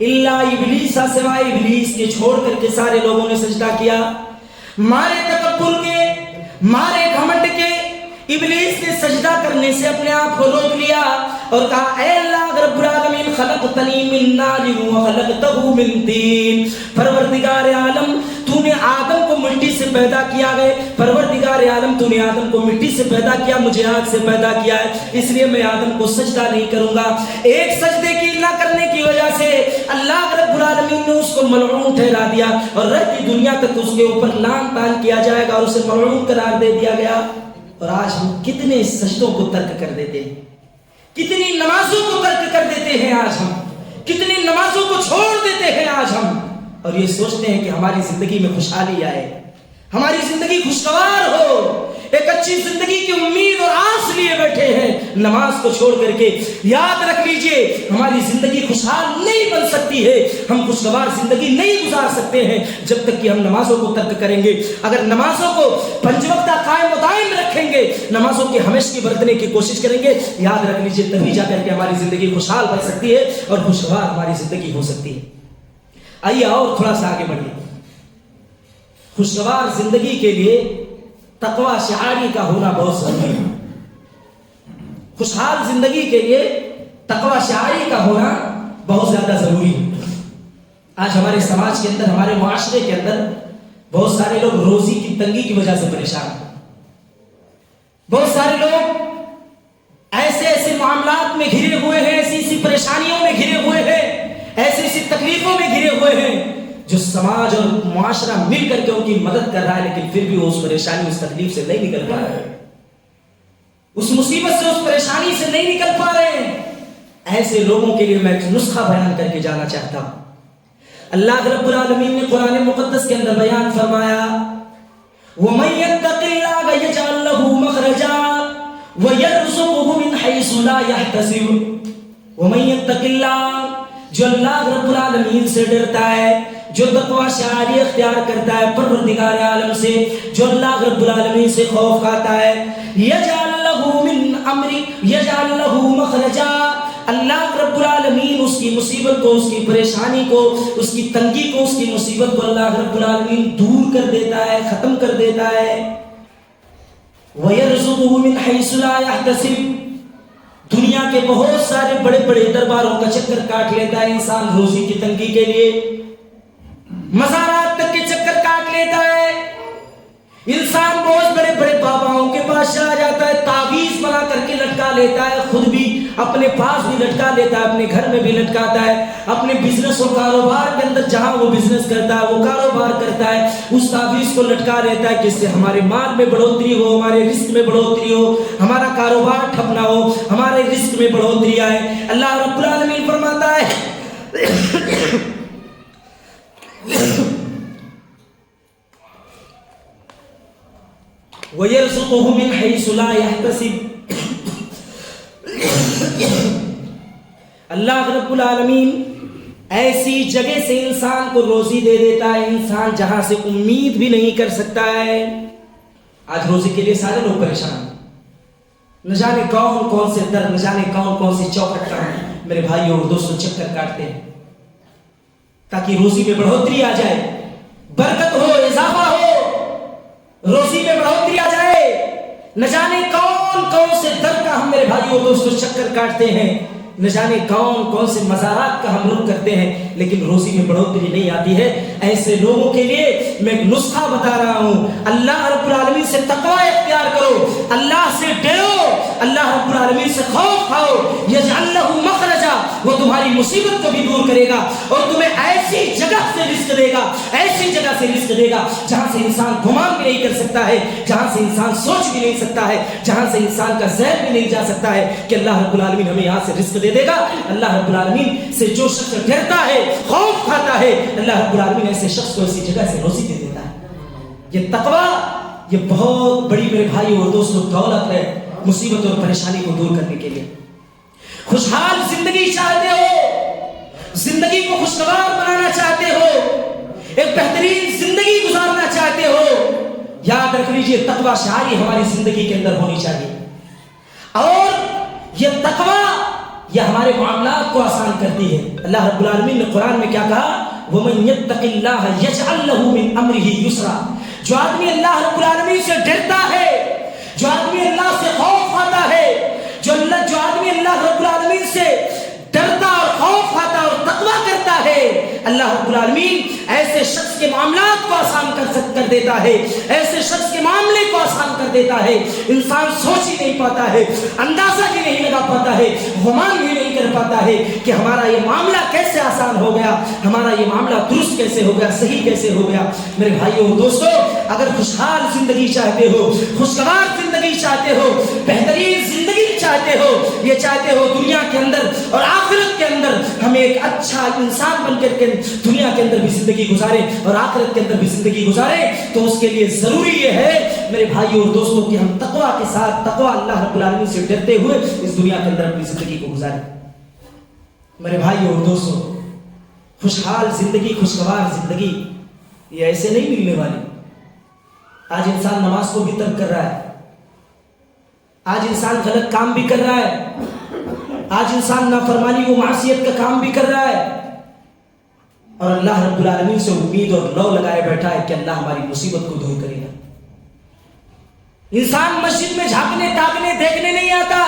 الا ابلیس، سوائے ابلیس کے، چھوڑ کر کے سارے لوگوں نے سجدہ کیا۔ مارے تکبر کے، مارے گھمنڈ کے، ابلیس نے سجدہ کرنے سے اپنے آپ کو روک لیا اور کہا، اے اللہ رب العالمین، خلقتنی من نار وخلقتہ من طین، پروردگار عالم، تو نے آدم کو مٹی سے پیدا کیا گئے. پروردگار عالم تو نے آدم کو مٹی سے پیدا کیا, مجھے آگ سے پیدا کیا ہے, اس لیے میں آدم کو سجدہ نہیں کروں گا. ایک سجدے کی نہ کرنے کی وجہ سے اللہ رب العالمین نے اس کو ملعون ٹھہرا دیا اور رہتی دنیا تک اس کے اوپر لعن طعن کیا جائے گا اور اسے ملعون قرار دے دیا گیا. اور آج ہم کتنے سجدوں کو ترک کر دیتے ہیں, کتنی نمازوں کو ترک کر دیتے ہیں آج ہم, کتنی نمازوں کو چھوڑ دیتے ہیں آج ہم, اور یہ سوچتے ہیں کہ ہماری زندگی میں خوشحالی آئے, ہماری زندگی خوشگوار ہو, ایک اچھی زندگی کی امید اور آس لیے بیٹھے ہیں نماز کو چھوڑ کر کے. یاد رکھ لیجئے ہماری زندگی خوشحال نہیں بن سکتی ہے, ہم خوشگوار زندگی نہیں گزار سکتے ہیں جب تک کہ ہم نمازوں کو ترک کریں گے. اگر نمازوں کو پنج وقتہ قائم و دائم رکھیں گے, نمازوں کی ہمیشگی برتنے کی کوشش کریں گے, یاد رکھ لیجئے تبھی جا کر کے ہماری زندگی خوشحال بن سکتی ہے اور خوشگوار ہماری زندگی ہو سکتی ہے. آئیے اور تھوڑا سا آگے بڑھیے. خوشگوار زندگی کے لیے تقوی شعاری کا ہونا بہت ضروری ہے. خوشحال زندگی کے لیے تقوی شعاری کا ہونا بہت زیادہ ضروری ہے. آج ہمارے سماج کے اندر, ہمارے معاشرے کے اندر بہت سارے لوگ روزی کی تنگی کی وجہ سے پریشان ہیں. بہت سارے لوگ ایسے ایسے معاملات میں گھرے ہوئے ہیں, ایسی ایسی پریشانیوں میں گھرے ہوئے ہیں, ایسی ایسی تکلیفوں میں گھرے ہوئے ہیں جو سماج اور معاشرہ مل کر کے ان کی مدد کر رہا ہے, لیکن پھر بھی وہ اس پریشانی, اس تکلیف سے نہیں نکل پا رہے ہیں, اس مصیبت سے, اس پریشانی سے نہیں نکل پا رہے ہیں. ایسے لوگوں کے لیے میں ایک نسخہ بیان کر کے جانا چاہتا ہوں. اللہ رب العالمین نے قرآن مقدس کے اندر بیان فرمایا, وَمَن يَتَّقِ اللَّهَ يَجْعَل لَّهُ مَخْرَجًا وَيَرْزُقْهُ مِنْ حَيْثُ لَا يَحْتَسِبُ. وَمَن يَتَّقِ اللَّهَ, جو اللہ رب العالمین سے ڈرتا ہے, جو تقوی شعاری اختیار کرتا ہے پروردگار عالم سے, جو اللہ رب العالمین سے خوف کھاتا ہے, یجعل لہ من امری, یجعل لہ مخرجا, اللہ رب العالمین اس کی مصیبت کو, اس کی پریشانی کو, اس کی تنگی کو, اس کی مصیبت کو اللہ رب العالمین دور کر دیتا ہے, ختم کر دیتا ہے. وَيَرْزُقُهُ مِنْ حَيْثُ لَا يَحْتَسِبُ, دنیا کے بہت سارے بڑے بڑے درباروں کا چکر کاٹ لیتا ہے انسان روزی کی تنگی کے لیے, مزارات تک کے چکر کاٹ لیتا ہے انسان, بہت بڑے بڑے باباؤں کے پاس چلا جاتا ہے, تعویذ بنا کر کے لٹکا لیتا ہے, خود بھی اپنے پاس بھی لٹکا لیتا ہے, اپنے گھر میں بھی لٹکاتا ہے, اپنے بزنس اور کاروبار کے اندر جہاں وہ بزنس کرتا ہے, وہ کاروبار کرتا ہے, اس تعویذ کو لٹکا لیتا ہے کہ اس سے ہمارے مال میں بڑھوتری ہو, ہمارے رزق میں بڑھوتری ہو, ہمارا کاروبار ٹھپ نہ ہو, ہمارے رزق میں بڑھوتری آئے. اللہ رب العالمین فرماتا ہے وَيَرْزُقُهُ مِنْ حَيْثُ لَا يَحْتَسِبُ. اللہ رب العالمین ایسی جگہ سے انسان کو روزی دے دیتا ہے, انسان جہاں سے امید بھی نہیں کر سکتا ہے. آج روزی کے لیے سارے لوگ پریشان ہیں, نہ جانے کون کون سے در, نہ جانے کون کون سی چوکھٹ کا میرے بھائیوں اور دوستوں چکر کاٹتے ہیں تاکہ روزی میں بڑھوتری آ جائے, برکت ہو, اضافہ ہو, روزی میں بڑھوتری آ جائے. نہ جانے کون کون سے در کا ہم میرے بھائیوں اور دوستوں چکر کاٹتے ہیں, نہ جانے کون کون سے مزارات کا ہم رخ کرتے ہیں, لیکن روزی میں بڑھوتری نہیں آتی ہے. ایسے لوگوں کے لیے میں ایک نسخہ بتا رہا ہوں, اللہ رب العالمین سے تقوی اختیار کرو, اللہ سے ڈرو, اللہ رب العالمین سے خوف کھاؤ. یجعل لہ مخرجا, وہ تمہاری مصیبت کو بھی دور کرے گا اور تمہیں ایسی جگہ سے رزق دے گا, ایسی جگہ سے رزق دے گا جہاں سے انسان گمان بھی نہیں کر سکتا ہے, جہاں سے انسان سوچ بھی نہیں سکتا ہے, جہاں سے انسان کا ذہن بھی نہیں جا سکتا ہے کہ اللہ رب العالمین ہمیں یہاں سے رزق دے گا. اللہ رب العالمین سے جو شخص ڈرتا ہے, خوف کھاتا ہے, اللہ رب العالمین ایسے شخص کو ایسی جگہ سے روزی دے دیتا ہے. یہ تقوی, یہ بہت بڑی میرے بھائی اور دوستوں دولت ہے مصیبت اور پریشانی کو دور کرنے کے لیے. خوشحال زندگی چاہتے ہو, زندگی کو خوشگوار بنانا چاہتے ہو, ایک بہترین زندگی گزارنا چاہتے ہو, یاد رکھ لیجئے تقوی شعاری ہماری زندگی کے اندر ہونی چاہیے. اور یہ تقوی یہ ہمارے معاملات کو آسان کرتی ہے. اللہ رب العالمین نے قرآن میں کیا کہا, وَمَن يَتَّقِ اللَّهَ يَجْعَل لَّهُ مِنْ أَمْرِهِ يُسْرًا. جو آدمی اللہ رب العالمین سے ڈرتا ہے, جو آدمی اللہ سے خوف کھاتا ہے, جو آدمی اللہ رب العالمین سے ڈرتا اور خوف کھاتا اور تقوی کرتا ہے, اللہ رب العالمین ایسے شخص کے معاملات کو آسان کر دیتا ہے، ایسے شخص کے معاملے کو آسان کر دیتا ہے، انسان سوچ ہی نہیں پاتا ہے، اندازہ ہی نہیں لگا پاتا ہے، گمان ہی نہیں کر پاتا ہے کہ ہمارا یہ معاملہ کیسے آسان ہو گیا، ہمارا یہ معاملہ درست کیسے ہو گیا، صحیح کیسے ہو گیا۔ میرے بھائیوں اور دوستوں، اگر خوشحال زندگی چاہتے ہو، خوشگوار زندگی چاہتے ہو، بہترین زندگی چاہتے ہو، یہ چاہتے ہو دنیا کے اندر اور آخرت کے اندر ہم ایک اچھا انسان بن کر کے دنیا کے اندر بھی زندگی گزارے اور آخرت کے اندر بھی زندگی گزارے، تو اس کے لیے ضروری یہ ہے میرے بھائیوں اور دوستوں کہ ہم تقویٰ کے ساتھ، تقویٰ اللہ رب العالمین سے ڈرتے ہوئے اس دنیا کے اندر اپنی زندگی کو گزاریں۔ میرے بھائیوں اور دوستوں، خوشحال زندگی، خوشگوار زندگی یہ ایسے نہیں ملنے والی۔ آج انسان نماز کو بھی ترک کر رہا ہے، آج انسان غلط کام بھی کر رہا ہے، آج انسان نافرمانی و معصیت کا کام بھی کر رہا ہے، اور اللہ رب العالمین سے امید اور لو لگائے بیٹھا ہے کہ اللہ ہماری مصیبت کو دور کرے گا۔ انسان مسجد میں جھانکنے، تاکنے، دیکھنے نہیں آتا،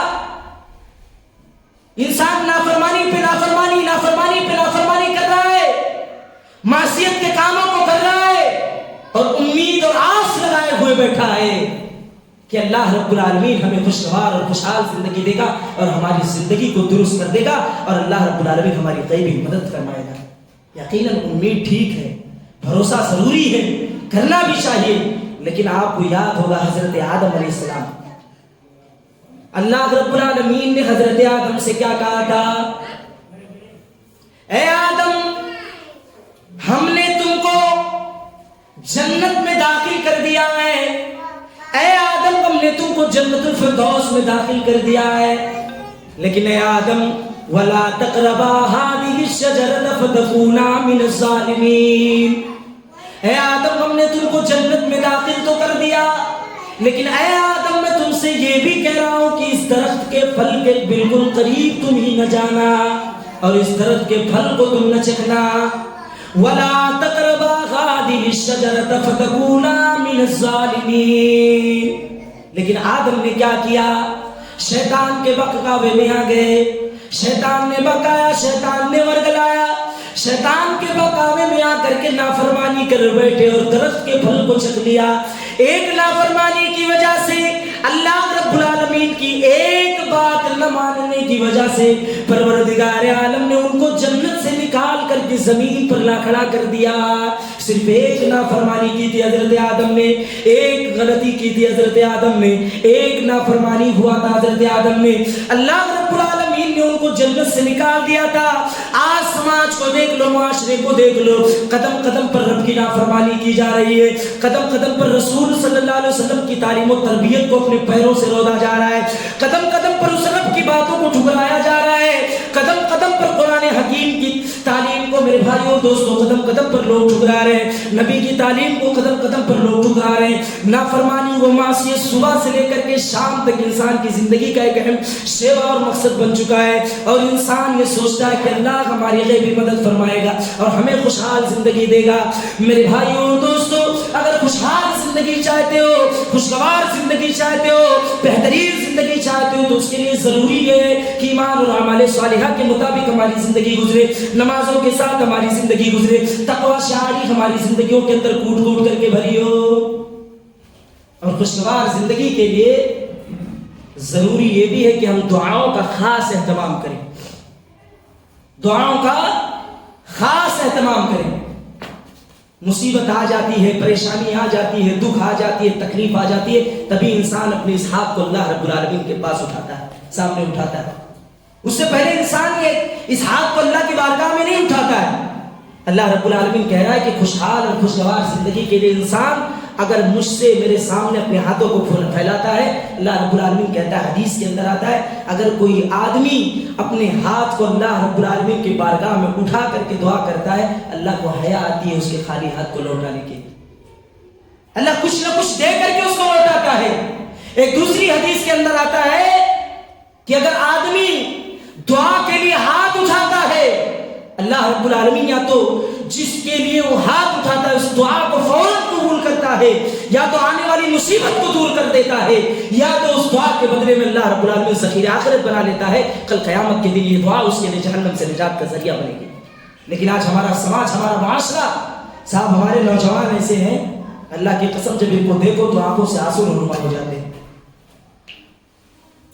انسان نافرمانی پہ نافرمانی، نافرمانی پہ نافرمانی کر رہا ہے، معصیت کے کاموں کو کر رہا ہے، اور امید اور آس لگائے ہوئے بیٹھا ہے کہ اللہ رب العالمین ہمیں خوشگوار اور خوشحال زندگی دے گا اور ہماری زندگی کو درست کر دے گا، اور اللہ رب العالمین ہماری غیبی مدد فرمائے گا۔ یقیناً امید ٹھیک ہے، بھروسہ ضروری ہے، کرنا بھی چاہیے، لیکن آپ کو یاد ہوگا حضرت آدم علیہ السلام، اللہ رب العالمین نے حضرت آدم سے کیا کہا تھا؟ اے آدم، ہم نے تم کو جنت میں داخل کر دیا ہے، اے آدم ہم نے تم کو جنت الفردوس میں داخل کر دیا ہے، لیکن اے آدم وَلَا تَقْرَبَا هَٰذِهِ الشَّجَرَةَ فَتَكُونَا مِنَ الظَّالِمِينَ۔ اے آدم ہم نے تم کو جنت میں داخل تو کر دیا، لیکن اے آدم میں تم سے یہ بھی کہہ رہا ہوں کہ اس درخت کے پھل کے بالکل قریب تم ہی نہ جانا، اور اس درخت کے پھل کو تم نہ چکھنا۔ وَلَا تَقْرَبَا هَٰذِهِ الشَّجَرَةَ فَتَكُونَا مِنَ الظَّالِمِينَ۔ لیکن آدم نے کیا کیا؟ شیطان کے بہکاوے میں آ گئے، شیطان نے بہکایا، شیطان نے ورگلایا، شیطان کے بہکاوے میں آ کر کے نافرمانی کر بیٹھے اور درخت کے پھل کو چکھ لیا۔ ایک نافرمانی کی وجہ سے، اللہ رب العالمین کی ایک بات نہ ماننے کی وجہ سے پروردگار عالم نے ان کو جنت سے نکال کر کے زمین پر لا کھڑا کر دیا۔ صرف ایک نافرمانی کی تھی حضرت آدم نے، ایک غلطی کی تھی حضرت آدم نے، ایک نافرمانی ہوا تھا حضرت آدم نے، اللہ رب العالمین نے ان کو جنت سے نکال دیا تھا۔ آج سماج کو دیکھ لو، معاشرے کو دیکھ لو، قدم قدم پر رب کی نافرمانی کی جا رہی ہے، قدم قدم پر رسول صلی اللہ علیہ وسلم کی تعلیم و تربیت کو اپنے پیروں سے رودا جا رہا ہے، قدم قدم پر اس رب کی باتوں کو ٹھکرایا جا رہا ہے، قدم قدم پر قرآن حکیم کی تعلیم کو، میرے بھائیوں دوستوں، قدم قدم پر لوگ ٹھکرا رہے ہیں، نبی کی تعلیم کو قدم قدم پر لوگ ٹھکرا رہے ہیں۔ نافرمانی و معصیت صبح سے لے کر کے شام تک انسان کی زندگی کا ایک اہم شیوا اور مقصد بن چکا ہے، اور انسان یہ سوچتا ہے کہ اللہ ہماری غیبی مدد فرمائے گا اور ہمیں خوشحال زندگی دے گا۔ میرے بھائیوں اور دوستوں، اگر خوشحال زندگی چاہتے ہو، خوشگوار زندگی چاہتے ہو، بہترین زندگی چاہتے ہو، تو اس کے لیے ضروری ہے کہ ایمان اور اعمال صالحہ کے مطابق ہماری زندگی گزرے، نمازوں کے ساتھ ہماری زندگی گزرے، تقوی شعاری ہماری زندگیوں کے اندر کوٹ کوٹ کر کے بھری ہو۔ اور خوشگوار زندگی کے لیے ضروری یہ بھی ہے کہ ہم دعاؤں کا خاص اہتمام کریں، دعاؤں کا خاص اہتمام کریں۔ مصیبت آ جاتی ہے، پریشانی آ جاتی ہے، دکھ آ جاتی ہے، تکلیف آ جاتی ہے، تبھی انسان اپنے اس ہاتھ کو اللہ رب العالمین کے پاس اٹھاتا ہے، سامنے اٹھاتا ہے۔ اس سے پہلے انسان یہ اس ہاتھ کو اللہ کی بارگاہ میں نہیں اٹھاتا ہے۔ اللہ رب العالمین کہہ رہا ہے کہ خوشحال اور خوشگوار زندگی کے لیے انسان اگر مجھ سے میرے سامنے اپنے ہاتھوں کو پھیلاتا ہے، اللہ رب العالمین کہتا ہے، حدیث کے اندر آتا ہے، اگر کوئی آدمی اپنے ہاتھ کو اللہ رب العالمین کی بارگاہ میں اٹھا کر کے دعا کرتا ہے، اللہ کو حیا آتی ہے اس کے خالی ہاتھ کو لوٹانے کے، اللہ کچھ نہ کچھ دے کر کے اس کو لوٹاتا ہے۔ ایک دوسری حدیث کے اندر آتا ہے کہ اگر آدمی دعا کے لیے ہاتھ اٹھاتا ہے، اللہ رب العالمین یا تو جس کے لیے وہ ہاتھ اٹھاتا ہے اس دعا کو فوراً قبول کرتا ہے، یا تو آنے والی مصیبت کو دور کر دیتا ہے، یا تو اس دعا کے بدلے میں اللہ رب العالمین ذخیرہ آخرت بنا لیتا ہے۔ کل قیامت کے دن یہ دعا اس کے لیے جہنم سے نجات کا ذریعہ بنے گی۔ لیکن آج ہمارا سماج، ہمارا معاشرہ، صاحب ہمارے نوجوان ایسے ہیں، اللہ کی قسم جب ان کو دیکھو تو آنکھوں سے آنسو رونما ہو جاتے ہیں۔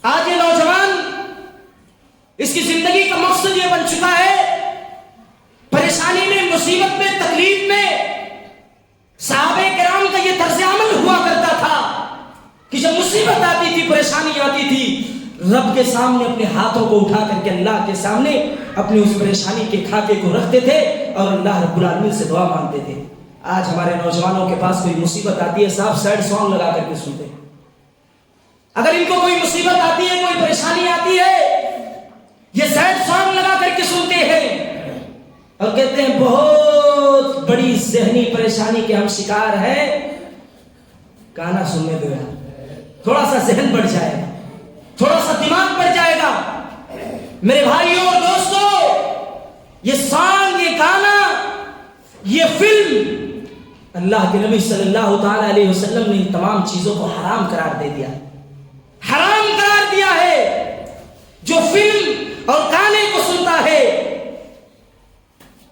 آج یہ نوجوان، اس کی زندگی کا مقصد یہ بن چکا ہے، پریشانی میں، مصیبت میں، تکلیف میں۔ صحابہ کرام کا یہ طرز عمل ہوا کرتا تھا کہ جب مصیبت آتی تھی، پریشانی آتی تھی، رب کے سامنے اپنے ہاتھوں کو اٹھا کر کے اللہ کے سامنے اپنی اس پریشانی کے خاکے کو رکھتے تھے اور اللہ رب العالمین سے دعا مانگتے تھے۔ آج ہمارے نوجوانوں کے پاس کوئی مصیبت آتی ہے، صاحب سیڈ سانگ لگا کر کے سنتے ہیں۔ اگر ان کو کوئی مصیبت آتی ہے، کوئی پریشانی آتی ہے، یہ سیڈ سانگ لگا کر کے سنتے ہیں اور کہتے ہیں بہت بڑی ذہنی پریشانی کے ہم شکار ہیں، گانا سننے دو یار، تھوڑا سا ذہن بڑھ جائے گا، تھوڑا سا دماغ بڑھ جائے گا۔ میرے بھائیوں اور دوستوں، یہ سانگ، یہ گانا، یہ فلم، اللہ کے نبی صلی اللہ تعالی علیہ وسلم نے ان تمام چیزوں کو حرام قرار دے دیا، حرام قرار دیا ہے۔ جو فلم اور گانے کو سنتا ہے،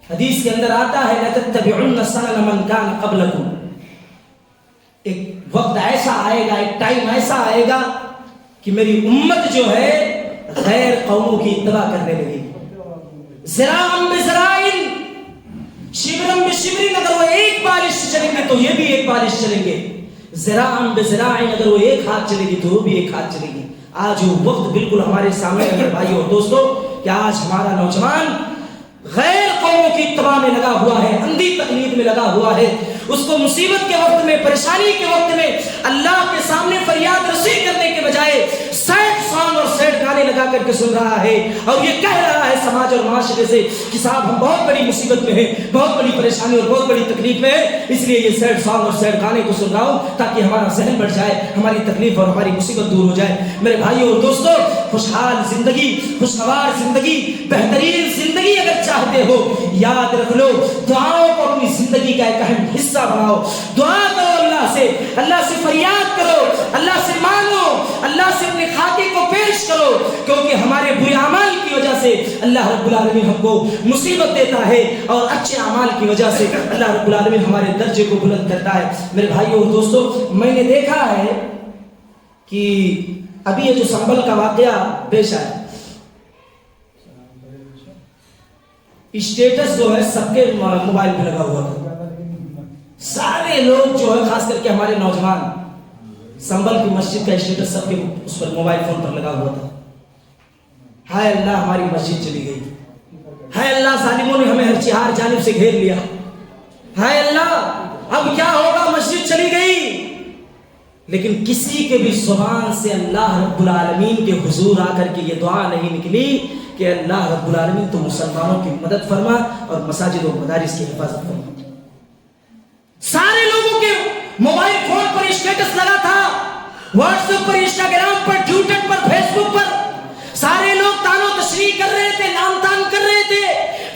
حدیث کے اندر آتا ہے لَتَتَّبِعُنَّ سَنَنَ مَنْ كَانَ قَبْلَكُمْ، ایک وقت ایسا آئے گا، ایک ٹائم ایسا آئے گا کہ میری امت جو ہے غیر قوموں کی اتباع کرنے لگے گی۔ ذراعًا بذراع، شبرًا بشبر، اگر وہ ایک بالش چلیں گے تو یہ بھی ایک بالش چلیں گے، ذراعًا بذراع، اگر وہ ایک ہاتھ چلے گی تو وہ بھی ایک ہاتھ چلے گی۔ آج وہ وقت بالکل ہمارے سامنے ہے بھائیو اور دوستو کہ آج ہمارا نوجوان غیر قوموں کی اتباع میں لگا ہوا ہے، اندھی تقلید میں لگا ہوا ہے۔ اس کو مصیبت کے وقت میں، پریشانی کے وقت میں اللہ کے سامنے فریاد رسی کرنے کے بجائے سیڈ سانگ اور سیڈ گانے لگا کر کے سن رہا ہے، اور یہ کہہ رہا ہے سماج اور معاشرے سے کہ صاحب ہم بہت بڑی مصیبت میں ہیں، بہت بڑی پریشانی اور بہت بڑی تکلیف میں ہیں، اس لیے یہ سیڈ سانگ اور سیڈ گانے کو سن رہا ہوں تاکہ ہمارا ذہن بڑھ جائے، ہماری تکلیف اور ہماری مصیبت دور ہو جائے۔ میرے بھائیوں اور دوستوں، خوشحال زندگی، خوشگوار زندگی، بہترین زندگی اگر چاہتے ہو، یاد رکھ لو، دعاؤں کو اپنی زندگی کا ایک اہم حصہ بناؤ۔ دعا کرو اللہ سے فریاد کرو، اللہ سے مانگو، اللہ سے اپنے خاطے کو پیش کرو، کیونکہ ہمارے برے اعمال کی وجہ سے اللہ رب العالمین ہم کو مصیبت دیتا ہے، اور اچھے اعمال کی وجہ سے اللہ رب العالمین ہمارے درجے کو بلند کرتا ہے۔ میرے بھائیوں اور دوستوں، میں نے دیکھا ہے کہ ابھی یہ جو سنبل کا واقعہ پیش آیا، اسٹیٹس جو ہے سب کے موبائل پہ لگا ہوا تھا، سارے لوگ جو ہے خاص کر کے ہمارے نوجوان، سنبل کی مسجد کا اسٹیٹس سب کے اس پر موبائل فون پر لگا ہوا تھا۔ ہائے اللہ ہماری مسجد چلی گئی، ہائے اللہ ظالموں نے ہمیں ہر جانب سے گھیر لیا، ہائے اللہ اب کیا ہوگا، مسجد چلی گئی۔ لیکن کسی کے بھی زبان سے اللہ رب العالمین کے حضور آ کر کے یہ دعا نہیں نکلی کہ اللہ رب العالمین تو مسلمانوں کی مدد فرما اور مساجد و مدارس کی حفاظت فرما۔ سارے لوگوں کے موبائل فون پر اسٹیٹس لگا تھا، واٹس ایپ پر، انسٹاگرام پر، ٹویٹر پر، فیس بک پر، سارے لوگ تان و تشریح کر رہے تھے، لام تان کر رہے تھے،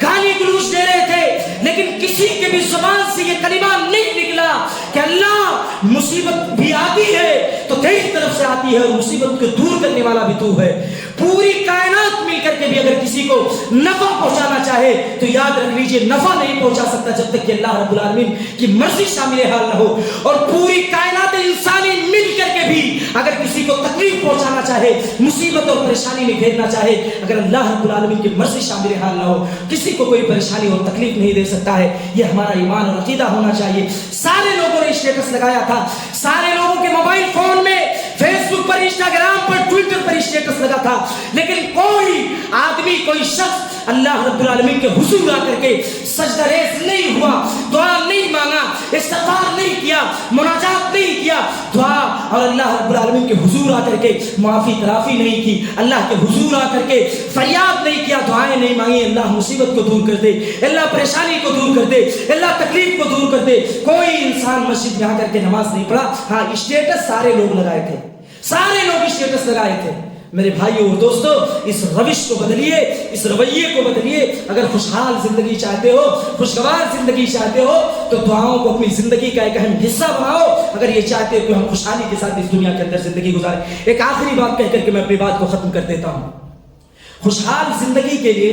گالی گلوچ دے رہے تھے، لیکن کسی کے بھی زبان سے یہ کلمہ نہیں نکلا کہ اللہ مصیبت بھی آتی ہے تو تیری طرف سے آتی ہے اور مصیبت کو دور کرنے والا بھی تو ہے۔ پوری کائنات مل کر کے بھی اگر کسی کو نفع پہنچانا چاہے تو یاد رکھ لیجئے نفع نہیں پہنچا سکتا جب تک کہ اللہ رب العالمین کی مرضی شامل حال نہ ہو، اور پوری کائنات انسانی مل کر کے بھی اگر کسی کو تکلیف پہنچانا چاہے، مصیبت اور پریشانی میں گھیرنا چاہے، اگر اللہ رب العالمین کی مرضی شامل حال نہ ہو، کسی کو کوئی پریشانی اور تکلیف نہیں دے سکتا ہے۔ یہ ہمارا ایمان اور عقیدہ ہونا چاہیے۔ سارے لوگوں نے اسٹیٹس لگایا تھا، سارے لوگوں کے موبائل فون میں، فیس بک پر، انسٹاگرام پر، ٹویٹر پر اسٹیٹس لگا تھا، لیکن کوئی آدمی، کوئی شخص اللہ رب العالمین کے حضور آ کر کے سجدہ ریز نہیں ہوا، دعا نہیں مانگا، استغفار نہیں کیا، مناجات نہیں کیا، دعا اور اللہ رب العالمین کے حضور آ کر کے معافی ترافی نہیں کی، اللہ کے حضور آ کر کے فریاد نہیں کیا، دعائیں نہیں مانگی، اللہ مصیبت کو دور کر دے، اللہ پریشانی کو دور کر دے، اللہ تکلیف کو دور کر دے۔ کوئی انسان مسجد میں آ کر کے نماز نہیں پڑھا، ہاں اسٹیٹس سارے لوگ لگائے تھے، سارے لوگ اسٹیٹس لگائے تھے۔ میرے بھائیوں اور دوستو، اس روش کو بدلیے، اس رویے کو بدلیے۔ اگر خوشحال زندگی چاہتے ہو، خوشگوار زندگی چاہتے ہو تو دعاؤں کو اپنی زندگی کا ایک اہم حصہ بناؤ، اگر یہ چاہتے ہو کہ ہم خوشحالی کے ساتھ اس دنیا کے اندر زندگی گزاریں۔ ایک آخری بات کہہ کر کے میں اپنی بات کو ختم کر دیتا ہوں۔ خوشحال زندگی کے لیے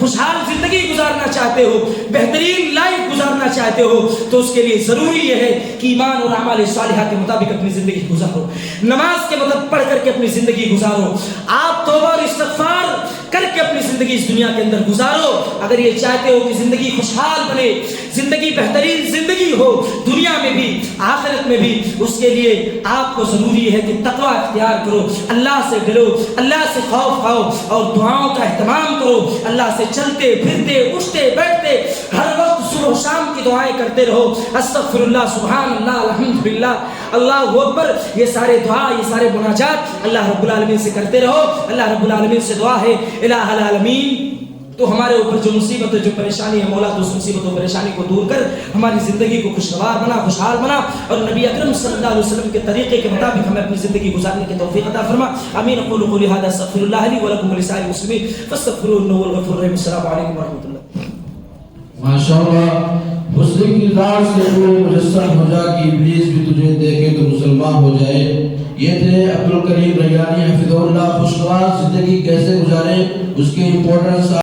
خوشحال زندگی گزارنا چاہتے ہو, بہترین لائف گزارنا چاہتے ہو, تو اس کے لیے ضروری یہ ہے کہ ایمان اور اعمال صالحہ کے مطابق اپنی زندگی گزارو. نماز کے مطلب پڑھ کر کے اپنی زندگی گزارو. آپ توبہ اور استغفار کر کے اپنی زندگی اس دنیا کے اندر گزارو. اگر یہ چاہتے ہو کہ زندگی خوشحال بنے, زندگی بہترین زندگی ہو دنیا میں بھی آخرت میں بھی, اس کے لیے آپ کو ضروری ہے کہ تقوی اختیار کرو, اللہ سے ڈرو, اللہ سے خوف کھاؤ اور دعاؤں کا اہتمام کرو. اللہ سے چلتے پھرتے اٹھتے بیٹھتے ہر وقت صبح و شام کی دعائیں کرتے رہو. استغفر اللہ, سبحان اللہ, الحمدللہ, اللہ اکبر, یہ سارے دعا, یہ سارے مناجات اللہ رب العالمین سے کرتے رہو. اللہ رب العالمین سے دعا ہے الہ العالمین تو ہمارے اوپر جو مصیبت جو پریشانی ہے مولا, تو اس مصیبت و پریشانی کو دور کر ہماری زندگی کو خوشگوار بنا, خوشحال بنا, اور نبی اکرم صلی اللہ علیہ وسلم کے طریقے کے مطابق ہمیں اپنی زندگی گزارنے کی توفیق عطا فرما. آمین. اقول قولی ھذا استغفر اللہ لی ولکم ولسائر المسلمین فاستغفروہ انہ هو الغفور الرحیم. السلام علیکم ورحمۃ اللہ. ماشاءاللہ, حسن کردار سے تو مجسم ہو جا کہ ابلیس بھی تجھے دیکھے تو مسلمان ہو جائے. یہ تھے عبدالکریم ریانی حفظہ اللہ. خوشگوار زندگی کیسے گزاریں, اس کے امپورٹنس